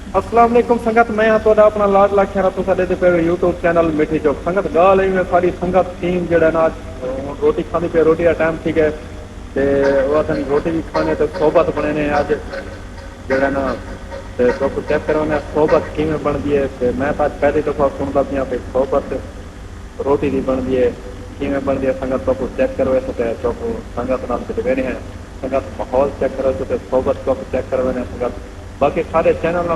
अस्सलाम वालेकुम संगत मैं हाँ तो अपना लाड लाख्या तो साडे पे यूट्यूब चैनल मिठी चौक संगत गाल में सारी संगत टीम जड़ा ना रोटी खानी पे रोटी का टाइम ठीक है ते वो असन रोटी भी खाने तो सोबत बने ने आज जड़ा ना ते तो कुछ चेक करवाने सोबत किवें बनदी है ते मैं तो आज पहली दफा सुनदा पिया पे सोबत रोटी दी बनदी है किवें बनदी है संगत तो कुछ चेक करवे तो चौक संगत नाल ते वेने हैं संगत माहौल चेक करो तो सोबत को चेक करवाने संगत बाकी सारे चैनल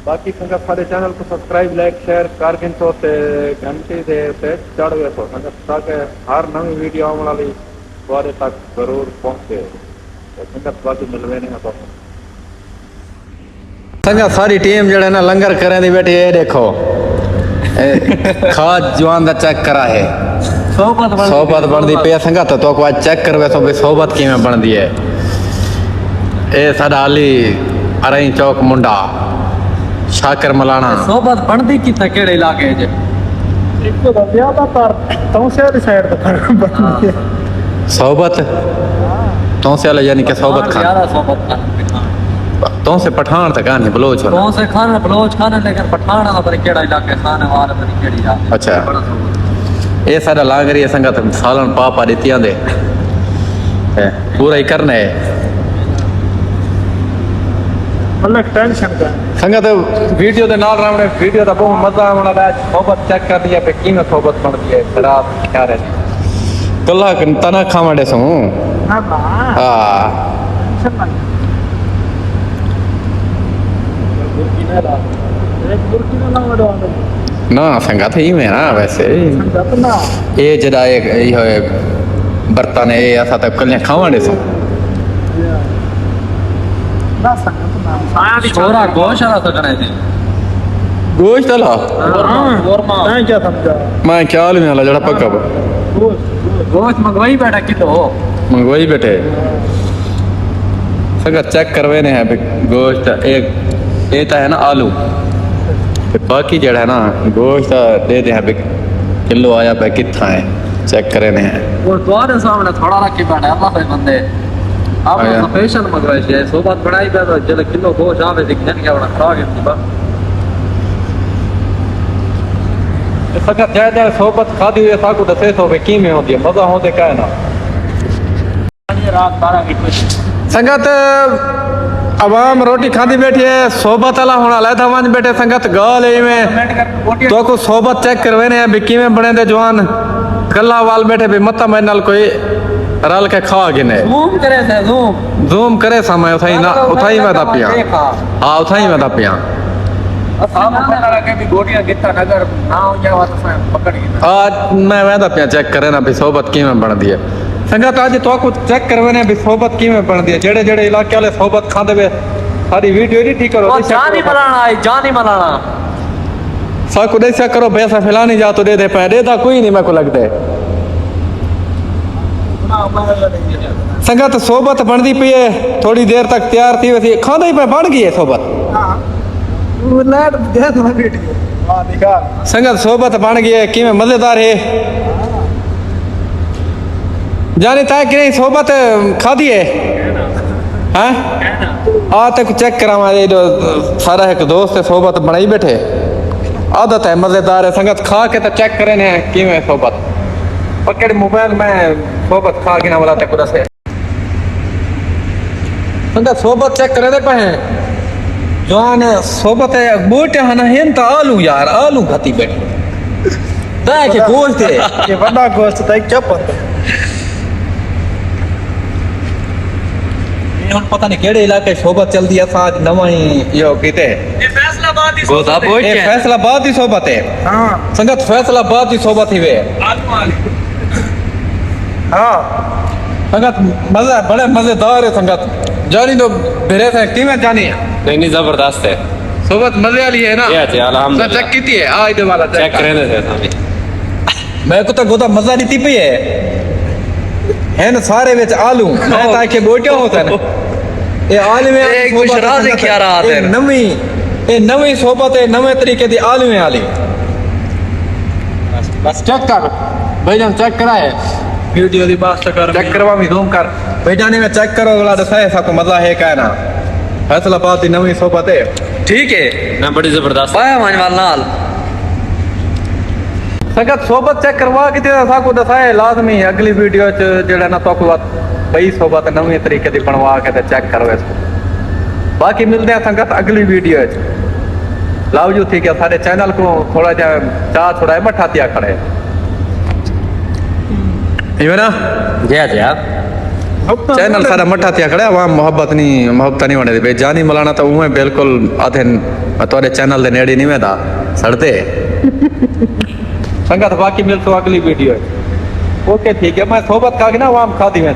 बाकी संगत सारे चैनल को सब्सक्राइब लाइक शेयर कर गिनतो ते घंटी दे पे चढ़ गए तो संगत ताकि हर नवी वीडियो आने वाली तुम्हारे तक जरूर पहुंचे तो संगत बाकी मिलवे नहीं तो संगत सारी टीम जड़े ना लंगर करें दी बैठी है देखो खाद जवान दा चेक करा है सोबत बनदी पे संगत तो को आज चेक करवे तो भी सोबत किवें बनदी है ए साडा अली अरई चौक मुंडा शाकर मलाना सोबत बनदी किथे केड़े इलाके च एक तो ज्यादातर तौसे साइड पे बनदी है सोबत तौसे वाला यानी कि सोबत खान ज्यादा सोबत तौसे पठान तक आने बलोच वाला कौन से खाना बलोच खाना लेकिन पठान का पर केड़ा इलाके खाने वाले पर केड़ी आ अच्छा ये सारा लांगरी संगत सालन पापा दितियां दे पूरा ही करना है मतलब टेंशन का संगत वीडियो दे नाल रावणे वीडियो दा बहुत मजा आना है सोबत चेक कर दिया पे किवें सोबत बनदी है खराब क्या रे कल्ला तना खावड़े सू हां हां ना संगत ही में ना वैसे ये जदा एक बर्तन है ऐसा तक कल खावड़े सू छोरा गोशाला तो करे थी गोश्त ला मैं क्या समझा मैं ख्याल में वाला जड़ा पक्का गोश्त मंगवाई बैठा किलो मंगवाई बैठे संगत चेक करवे ने है गोश्त एक ये है ना आलू बाकी जड़ा है ना गोश्त दे दे है किलो आया पे कितना है चेक करे ने है वो तुम्हारे सामने थोड़ा रखी बैठा अल्लाह के बंदे आप स्पेशल मंगवाई है सोबत बनाई पे जले किलो गोश्त आवे दिखन क्या बड़ा खा गई बा संगत ज्यादा सोबत खादी हुई साकू दसे तो की में होती है मजा होते का है ना रात 12 बजे संगत अवाम रोटी खादी बैठी है सोबत वाला होना लायदा वन बैठे संगत गाल में तो को सोबत चेक करवे ने बिक्की में बने दे जवान कल्ला वाल बैठे भी मत मेरे नाल कोई रल के खा गिने जूम करे थे जूम करे समय उठाई ना उठाई में पिया हां उठाई में पिया साहब पता लगा के भी गोटियां गिट्टा नगर ना हो या बात पकड़ गई आज मैं वेदा पिया चेक करे ना भी सोबत की में बन दी है संगत आज तो कुछ चेक करवे ने भी सोबत की में बन दी है जेड़े जेड़े इलाके वाले सोबत खांदे वे सारी वीडियो नहीं ठीक करो जानी मलाना आई जानी मलाना साकू दे करो पैसा फैलानी जा तो दे दे पे देता कोई नहीं मेरे को लगता है संगत सोबत बनदी पई है थोड़ी देर तक तैयार थी वैसे खांदा ही पे बन गई है सोबत लाइट दे दो बेटी हां दिखा संगत सोबत बन गई है किवें मजेदार है जाने ताकि कि नहीं सोबत खादी है हैं आ तक चेक करावा ये जो सारा एक दोस्त है सोबत बनाई बैठे आदत है मजेदार है संगत खा के तो चेक करे ने किवें सोबत पकड़ मोबाइल में सोबत खा के ना वाला तक से संगत सोबत चेक करे दे पे जवान सोबत है बूटे हना हेन तो आलू यार आलू खाती बैठे देख के गोश्त है ये बड़ा गोश्त था क्या पता ਹੁਣ ਪਤਾ ਨਹੀਂ ਕਿਹੜੇ ਇਲਾਕੇ सोबत चलती है साथ नवा ही यो कीते ये फैसलाबाद ही गोदा बोल ये फैसलाबाद की सोबत है हां संगत फैसलाबाद की सोबत ही वे हां संगत मजा बड़े मजेदार है संगत जानी तो बेरे से टीम जानी है नहीं जबरदस्त है सोबत मजे वाली है ना ये अच्छी अल्हम्दुलिल्लाह चेक की है आ इधर वाला चेक करने थे सामने मैं को तो गोदा मजा दी पई है ना सारे विच आलू मैं ताकि बोटिया होता है ना ये आलू में एक बुशरा से क्या रहा है नवी सोबत है नवे तरीके दी आलू में आली बस चेक कर भाईजान चेक कराए वीडियो दी बात कर चेक करवा भी धूम कर भाईजान में चेक करो अगला दसा है साको मजा है का ना फैसलाबाद की नवी सोबत है ठीक है ना बड़ी जबरदस्त पाया मन वाल नाल संगत सोबत चेक करवा के साकू दसाए लाजमी अगली वीडियो च जेड़ा ना तो बई सोबत नवी तरीके की बनवा के ते चेक करो इसको बाकी मिलते हैं संगत अगली वीडियो च लाओ जो ठीक है सारे चैनल को थोड़ा जा चाह थोड़ा है मठा दिया खड़े इवन ना जय जय चैनल सारा मठा थिया खड़ा वहाँ मोहब्बत नहीं बने दी जानी मलाना तो उमें बिल्कुल आधे तोरे चैनल दे नेड़े नहीं वेदा सड़ते संगत बाकी मिल तो अगली वीडियो ओके ठीक है मैं सोबत का ना वहाँ खा दी मैं